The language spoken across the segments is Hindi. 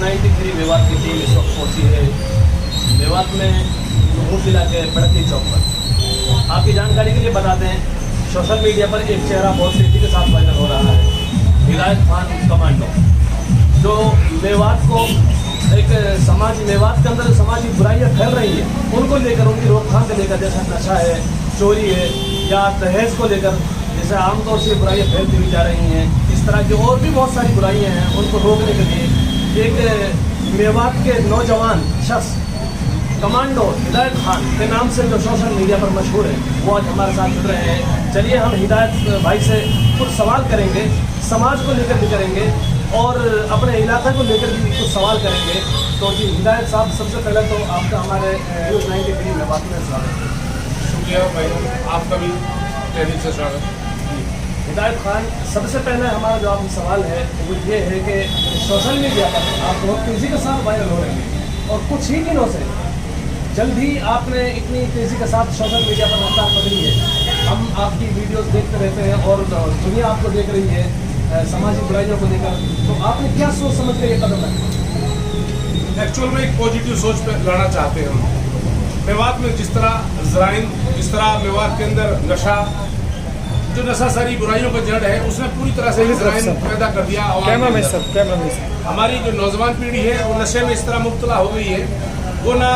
93 मेवात की टीम इस वक्त पहुंची है मेवात में नूह जिला के बड़कनी चौक पर। आपकी जानकारी के लिए बता दें, सोशल मीडिया पर एक चेहरा बहुत तेजी के साथ वायरल हो रहा है, हिदायत खान कमांडो, जो मेवात को मेवात के अंदर समाजी बुराइयाँ फैल रही हैं, उनको लेकर, उनकी रोकथाम को लेकर, जैसा नशा है, चोरी है या दहेज को लेकर जैसे आमतौर से बुराइयाँ फैलती हुई जा रही हैं, इस तरह की और भी बहुत सारी बुराइयाँ हैं, उनको रोकने के लिए एक मेवात के नौजवान शख्स कमांडो हिदायत खान के नाम से जो सोशल मीडिया पर मशहूर है, वो आज हमारे साथ जुड़ रहे हैं। चलिए हम हिदायत भाई से कुछ सवाल करेंगे, समाज को लेकर भी करेंगे और अपने इलाके को लेकर भी कुछ सवाल करेंगे। तो जी हिदायत साहब, सबसे पहले तो आपका हमारे न्यूज़ 93 मेवात में स्वागत है। शुक्रिया भाई, आपका भी तहरीर से स्वागत। हिदायत खान, सबसे पहले हमारा जो आपका सवाल है वो ये है कि सोशल मीडिया पर आप बहुत तेज़ी के साथ वायरल हो रहे हैं और कुछ ही दिनों से जल्द ही आपने इतनी तेज़ी के साथ सोशल मीडिया पर रफ्तार पकड़ी है। हम आपकी वीडियोस देखते रहते हैं और दुनिया आपको देख रही है सामाजिक बुराइयों को लेकर, तो आपने क्या सोच समझ कर ये कदम रखा? एक्चुअल में एक पॉजिटिव सोच पे लाना चाहते हैं हम। मेवात में जिस तरह जराइम, जिस तरह मेवात के अंदर नशा, जो नशा सारी बुराइयों का जड़ है, उसने पूरी तरह से जराइम पैदा कर दिया। हमारी जो नौजवान पीढ़ी है वो नशे में इस तरह मुब्तला हो गई है, वो ना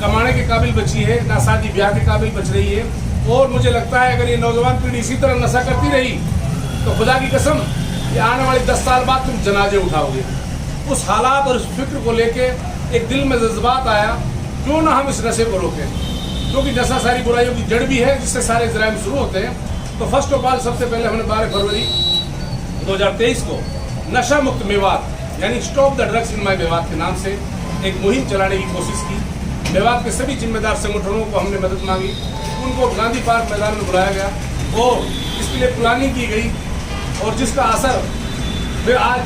कमाने के काबिल बची है, ना शादी ब्याह के काबिल बच रही है। और मुझे लगता है अगर ये नौजवान पीढ़ी इसी तरह नशा करती रही तो खुदा की कसम ये आने वाले 10 साल बाद तुम जनाजे उठाओगे। उस हालात और उस फिक्र को लेके एक दिल में जज्बात आया, क्यों ना हम इस नशे को रोकें, क्योंकि नशा सारी बुराइयों की जड़ भी है जिससे सारे जराइम शुरू होते हैं। तो फर्स्ट ऑफ ऑल सबसे पहले हमने 12 फरवरी 2023 को नशा मुक्त मेवात यानी स्टॉप द ड्रग्स इन माई मेवात के नाम से एक मुहिम चलाने की कोशिश की। मेवात के सभी जिम्मेदार संगठनों को हमने मदद मांगी, उनको गांधी पार्क मैदान में बुलाया गया और इसके लिए प्लानिंग की गई और जिसका असर फिर आज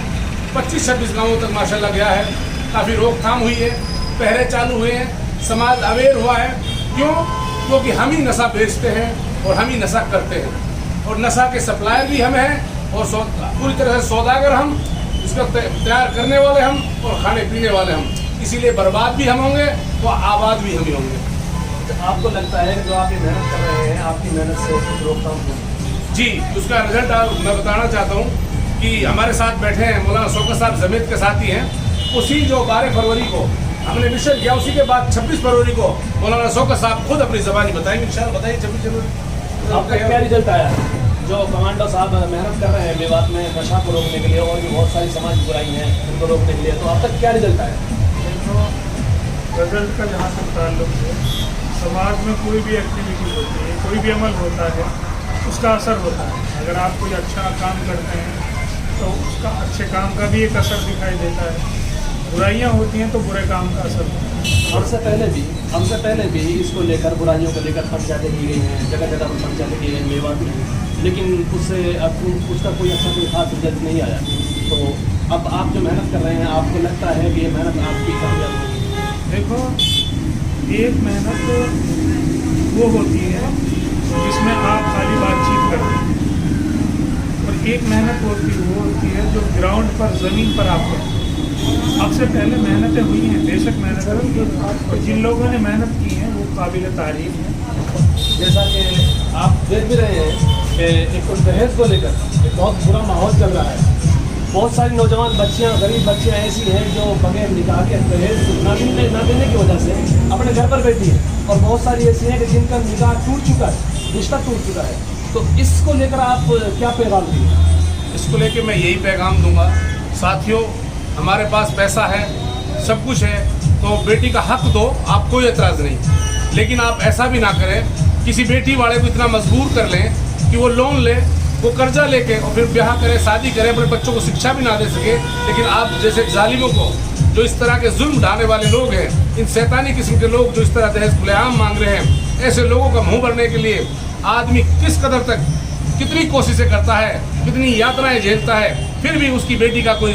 25-26 गाँवों तक माशाल्लाह गया है। काफ़ी रोकथाम हुई है, पहरे चालू हुए हैं, समाज अवेयर हुआ है। क्यों? क्योंकि हम ही नशा बेचते हैं और हम ही नशा करते हैं और नशा के सप्लायर भी हम हैं और पूरी तरह से सौदागर हम, इसका तैयार करने वाले हम और खाने पीने वाले हम। इसीलिए बर्बाद भी हम होंगे तो आबाद भी हम ही होंगे। तो आपको लगता है कि जो आप ये मेहनत कर रहे हैं, आपकी मेहनत से कुछ रोकथाम होगी? जी, उसका रिजल्ट मैं बताना चाहता हूँ कि हमारे साथ बैठे हैं मौलाना शौकत साहब, जमीयत के साथी हैं। उसी जो 12 फरवरी को हमने मिशन किया, उसी के बाद 26 फरवरी को मौलाना शौकत साहब खुद अपनी ज़बानी बताएंगे। इंशाल्लाह बताइए 26 फरवरी आपका क्या रिजल्ट आया? जो कमांडो साहब मेहनत कर रहे हैं मेवात में नशा को रोकने के लिए और भी बहुत सारी समाज बुराई हैं उनको रोकने के लिए, तो अब तक क्या रिजल्ट आया? रिजल्ट का जहाँ तक ताल्लुक है, समाज में कोई भी एक्टिविटी होती है, कोई भी अमल होता है, उसका असर होता है। अगर आप कोई अच्छा काम करते हैं तो उसका अच्छे काम का भी एक असर दिखाई देता है, बुराइयाँ होती हैं तो बुरे काम का असर होता है। हमसे पहले भी इसको लेकर, बुराइयों को लेकर पंचायतें की गई हैं, जगह जगह पर पंचायतें की गई मेवात में, लेकिन उससे अब उसका कोई अच्छा कोई खास रिजल्ट नहीं आया। तो अब आप जो मेहनत कर रहे हैं, आपको लगता है कि ये मेहनत आपकी कामयाब होगी? देखो, एक मेहनत वो होती है जिसमें आप खाली बातचीत करते हैं और एक मेहनत वो होती है जो ग्राउंड पर, ज़मीन पर आप करते हैं। आपसे पहले मेहनतें हुई हैं, बेशक मेहनत हुई है, और जिन लोगों ने मेहनत की है वो काबिल तारीफ है। जैसा कि आप देख भी रहे हैं कि एक तो दहेज को लेकर एक बहुत बुरा माहौल चल रहा है। बहुत सारी नौजवान बच्चियां, गरीब बच्चियां ऐसी हैं जो बगैर निकाह के दहेज ना देने की वजह से अपने घर पर बैठी हैं और बहुत सारी ऐसी हैं कि जिनका निकाह टूट चुका है, रिश्ता टूट चुका है। तो इसको लेकर आप क्या पैगाम देंगे? इसको लेके मैं यही पैगाम दूंगा, साथियों हमारे पास पैसा है, सब कुछ है, तो बेटी का हक दो, आप कोई एतराज़ नहीं, लेकिन आप ऐसा भी ना करें किसी बेटी वाले को इतना मजबूर कर लें कि वो लोन ले, वो कर्जा लेके और फिर ब्याह करे, शादी करे, अपने बच्चों को शिक्षा भी ना दे सके। लेकिन आप जैसे जालिमों को, जो इस तरह के जुल्म ढाने वाले लोग हैं, इन शैतानी किस्म के लोग जो इस तरह दहेज खुलेआम मांग रहे हैं, ऐसे लोगों का मुंह भरने के लिए आदमी किस कदर तक कितनी कोशिशें करता है, कितनी यातनाएं झेलता है, फिर भी उसकी बेटी का कोई,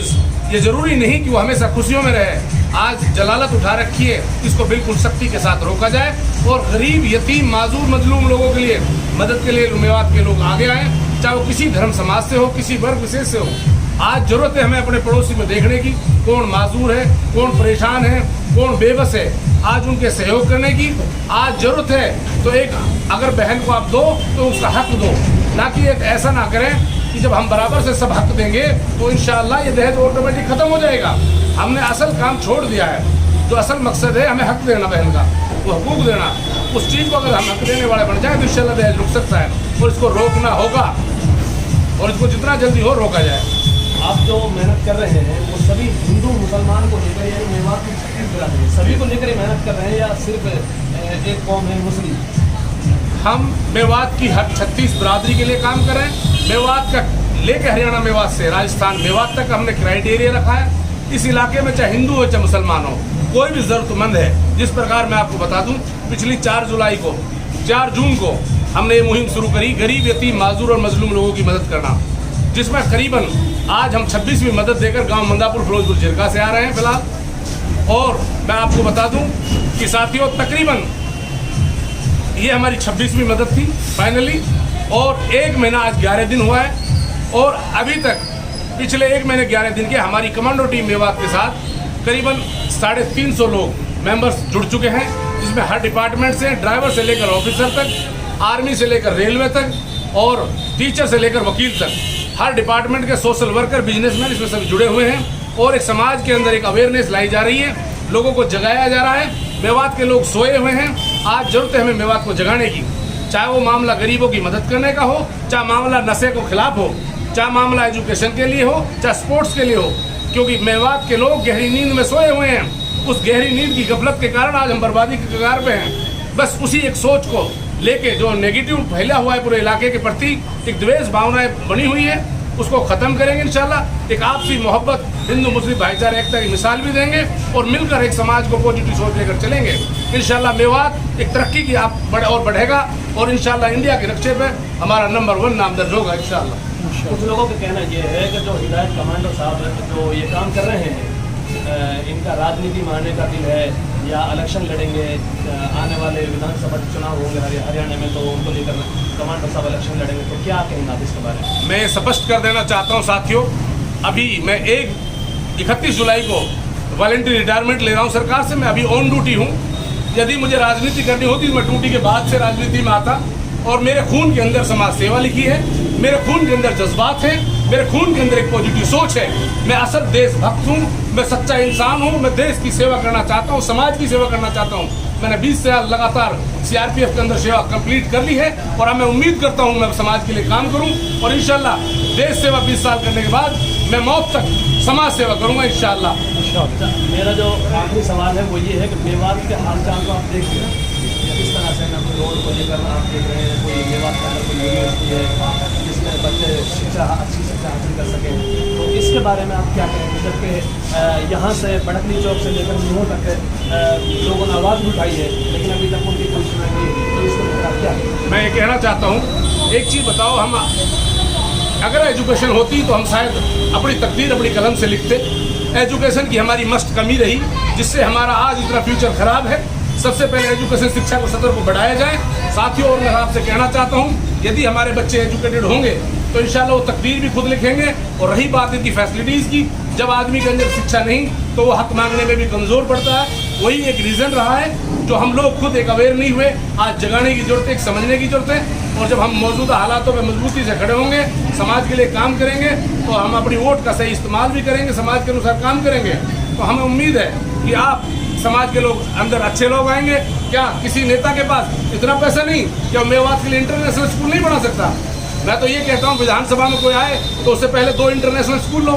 ये ज़रूरी नहीं कि वो हमेशा खुशियों में रहे। आज जलालत उठा रखी है, इसको बिल्कुल सख्ती के साथ रोका जाए और गरीब, यतीम, माजूर, मजलूम लोगों के लिए मदद के लिए मेवात के लोग आगे आएँ, चाहे वो किसी धर्म समाज से हो, किसी वर्ग विशेष से हो। आज जरूरत है हमें अपने पड़ोसी में देखने की, कौन माजूर है, कौन परेशान है, कौन बेबस है, आज उनके सहयोग करने की आज जरूरत है। तो एक अगर बहन को आप दो तो उसका हक दो, ना कि एक ऐसा ना करें कि जब हम बराबर से सब हक देंगे तो इंशाअल्लाह ये दहेज ऑटोमेटिक खत्म हो जाएगा। हमने असल काम छोड़ दिया है, जो असल मकसद है हमें हक देना बहन का, वो हकूक देना, उस चीज़ को अगर हम हक देने वाले बन जाए तो इंशाअल्लाह दहेज रुक सकता है और इसको रोकना होगा और इसको जितना जल्दी हो रोका जाए। आप जो मेहनत कर रहे हैं वो सभी हिंदू मुसलमान को लेकर या मेवात की 36 बिरादरी है सभी को लेकर मेहनत कर रहे हैं या सिर्फ एक कौम है मुस्लिम? हम मेवात की हर 36 बिरादरी के लिए काम कर रहे हैं। मेवात का लेके हरियाणा मेवात से राजस्थान मेवात तक हमने क्राइटेरिया रखा है। इस इलाके में चाहे हिंदू हो चाहे मुसलमान हो, कोई भी ज़रूरतमंद है। जिस प्रकार मैं आपको बता दूं, पिछली 4 जून को हमने ये मुहिम शुरू करी, गरीब यतीम माजूर और मजलूम लोगों की मदद करना, जिसमें करीबन आज हम 26वीं मदद देकर गांव मंदापुर फिरोजपुर जिरका से आ रहे हैं फिलहाल। और मैं आपको बता दूं कि साथियों तकरीबन ये हमारी 26वीं मदद थी फाइनली, और 1 महीना आज 11 दिन हुआ है और अभी तक पिछले 1 महीने 11 दिन के हमारी कमांडो टीम मेवात के साथ करीबन 350 लोग मेंबर्स जुड़ चुके हैं, जिसमें हर डिपार्टमेंट से ड्राइवर से लेकर ऑफिसर तक, आर्मी से लेकर रेलवे तक और टीचर से लेकर वकील तक, हर डिपार्टमेंट के सोशल वर्कर, बिजनेसमैन इसमें सभी जुड़े हुए हैं। और एक समाज के अंदर एक अवेयरनेस लाई जा रही है, लोगों को जगाया जा रहा है। मेवात के लोग सोए हुए हैं, आज जरूरत है हमें मेवात को जगाने की, चाहे वो मामला गरीबों की मदद करने का हो, चाहे मामला नशे को खिलाफ हो, चाहे मामला एजुकेशन के लिए हो, चाहे स्पोर्ट्स के लिए हो, क्योंकि मेवात के लोग गहरी नींद में सोए हुए हैं। उस गहरी नींद की गफलत के कारण आज हम बर्बादी के कगार पे हैं। बस उसी एक सोच को लेके जो नेगेटिव फैला हुआ है पूरे इलाके के प्रति, एक द्वेष भावनाएं बनी हुई है, उसको ख़त्म करेंगे इंशाल्लाह। एक आपसी मोहब्बत, हिंदू मुस्लिम भाईचारा एकता की मिसाल भी देंगे और मिलकर एक समाज को पॉजिटिव सोच लेकर चलेंगे। इंशाल्लाह मेवात एक तरक्की की और बढ़ेगा और इंशाल्लाह इंडिया के नक्शे पे हमारा नंबर 1 नाम दर्ज होगा इंशाल्लाह। कुछ लोगों का कहना ये है कि जो हिदायत कमांडो साहब जो ये काम कर रहे हैं, इनका राजनीति मारने का दिल है या इलेक्शन लड़ेंगे, आने वाले विधानसभा चुनाव होंगे हरियाणा में, तो उनको लेकर कमांडो साहब इलेक्शन लड़ेंगे, तो क्या कहेंगे आप इसके बारे में? मैं स्पष्ट कर देना चाहता हूं साथियों, अभी मैं 31 जुलाई को वॉलंटरी रिटायरमेंट ले रहा हूं सरकार से। मैं अभी ऑन ड्यूटी हूं। यदि मुझे राजनीति करनी होती तो मैं ड्यूटी के बाद से राजनीति में आता, और मेरे खून के अंदर समाज सेवा लिखी है, मेरे खून के अंदर जज्बात हैं, मेरे खून के अंदर एक पॉजिटिव सोच है। मैं असल देशभक्त हूँ, मैं सच्चा इंसान हूँ, मैं देश की सेवा करना चाहता हूँ, समाज की सेवा करना चाहता हूँ। मैंने 20 साल लगातार CRPF के अंदर सेवा कंप्लीट कर ली है और अब मैं उम्मीद करता हूँ मैं समाज के लिए काम करूँ और इंशाल्लाह देश सेवा 20 साल करने के बाद मैं मौत तक समाज सेवा करूँगा इंशाल्लाह। मेरा जो आखिरी सवाल है वो ये है कि मेवात के हालचाल को आप देख रहे हैं, किस तरह से ना कोई रोड को लेकर आप देख रहे हैं, कोई मेवात का अंदर कोई यूनिवर्सिटी है जिसमें बच्चे अच्छी शिक्षा हासिल कर सकें, तो इसके बारे में आप क्या कहेंगे? जबकि यहाँ से बड़कली चौक से लेकर न्यू तक लोगों ने आवाज़ भी उठाई है, लेकिन अभी तक उनकी कोई सुनाई नहीं हुई, तो इसको लेकर आप क्या कहेंगे? मैं ये कहना चाहता हूँ, एक चीज़ बताओ, हम अगर एजुकेशन होती तो हम शायद अपनी तकदीर अपनी कलम से लिखते। एजुकेशन की हमारी मस्त कमी रही, जिससे हमारा आज इतना फ्यूचर खराब है। सबसे पहले एजुकेशन शिक्षा को सतर को बढ़ाया जाए साथियों। और मैं आपसे कहना चाहता हूँ, यदि हमारे बच्चे एजुकेटेड होंगे तो इंशाल्लाह वो तकदीर भी खुद लिखेंगे। और रही बात इनकी फैसिलिटीज़ की, जब आदमी के अंदर शिक्षा नहीं तो वो हक मांगने में भी कमज़ोर पड़ता है। वही एक रीज़न रहा है जो हम लोग खुद एक अवेयर नहीं हुए। आज जगाने की ज़रूरत है, एक समझने की ज़रूरत है। और जब हम मौजूदा हालातों में मजबूती से खड़े होंगे, समाज के लिए काम करेंगे, तो हम अपनी वोट का सही इस्तेमाल भी करेंगे, समाज के अनुसार काम करेंगे, तो हमें उम्मीद है कि आप समाज के लोग अंदर अच्छे लोग आएंगे। क्या किसी नेता के पास इतना पैसा नहीं क्या मेवात के लिए इंटरनेशनल स्कूल नहीं बना सकता? मैं तो ये कहता हूँ, विधानसभा में कोई आए तो उससे पहले 2 इंटरनेशनल स्कूल लो,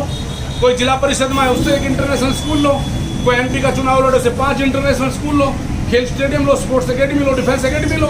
कोई जिला परिषद में आए उससे 1 इंटरनेशनल स्कूल लो, कोई MP का चुनाव लड़े उससे 5 इंटरनेशनल स्कूल लो, खेल स्टेडियम लो, स्पोर्ट्स एकेडमी लो, डिफेंस एकेडमी लो।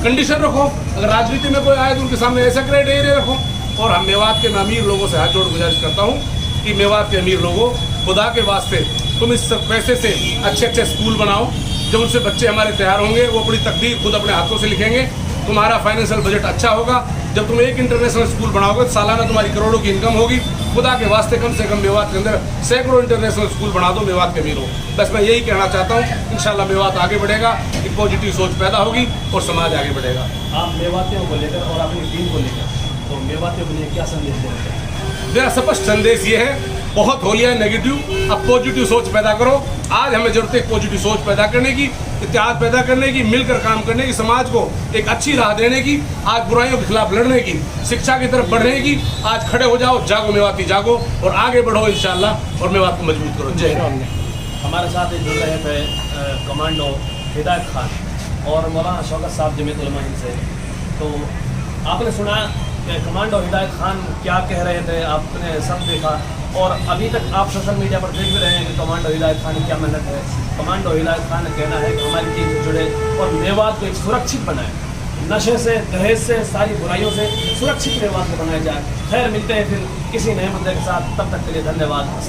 कंडीशन रखो, अगर राजनीति में कोई आए तो उनके सामने ऐसा क्राइटेरिया रखो। और हम मेवात के अमीर लोगों से हाथ जोड़ गुजारिश करता हूँ कि मेवात के अमीर लोगों, खुदा के वास्ते तुम इस पैसे से अच्छे स्कूल बनाओ। जब उनसे बच्चे हमारे तैयार होंगे, वो अपनी तकदीर खुद अपने हाथों से लिखेंगे। तुम्हारा फाइनेंशियल बजट अच्छा होगा। जब तुम 1 इंटरनेशनल स्कूल बनाओगे तो सालाना तुम्हारी करोड़ों की इनकम होगी। खुदा के वास्ते कम से कम मेवात के अंदर सैकड़ों इंटरनेशनल स्कूल बना दो, मेवात के अमीर हो। बस मैं यही कहना चाहता हूँ। इंशाल्लाह मेवात आगे बढ़ेगा, एक पॉजिटिव सोच पैदा होगी और समाज आगे बढ़ेगा। आप मेवातियों को लेकर और अपनी टीम को लेकर तो मेवातियों के लिए क्या संदेश देना चाहते हैं? मेरा स्पष्ट संदेश ये है, बहुत हो लिया नेगेटिव, अब पॉजिटिव सोच पैदा करो। आज हमें जरूरत है पॉजिटिव सोच पैदा करने की, इत्तेहाद पैदा करने की, मिलकर काम करने की, समाज को एक अच्छी राह देने की, आज बुराइयों के खिलाफ लड़ने की, शिक्षा की तरफ बढ़ने की। आज खड़े हो जाओ, जागो मेवाती जागो और आगे बढ़ो इंशाल्लाह, और मेवात को मजबूत करो। जय हिंद। हमारे साथ जुड़ रहे थे कमांडो हिदायत खान और मौलाना शौकत साहब जमीयत उलमा हिंद से। तो आपने सुना कि कमांडो हिदायत खान क्या कह रहे थे, आपने सब देखा, और अभी तक आप सोशल मीडिया पर देख भी रहे हैं कि कमांडो हिदायत खान की क्या मेहनत है। कमांडो हिदायत खान का कहना है कि हमारी टीम से जुड़े और मेवात को एक सुरक्षित बनाए, नशे से, दहेज से, सारी बुराइयों से सुरक्षित मेवात को बनाया जाए। खैर, मिलते हैं फिर किसी नए मुद्दे के साथ, तब तक के लिए धन्यवाद।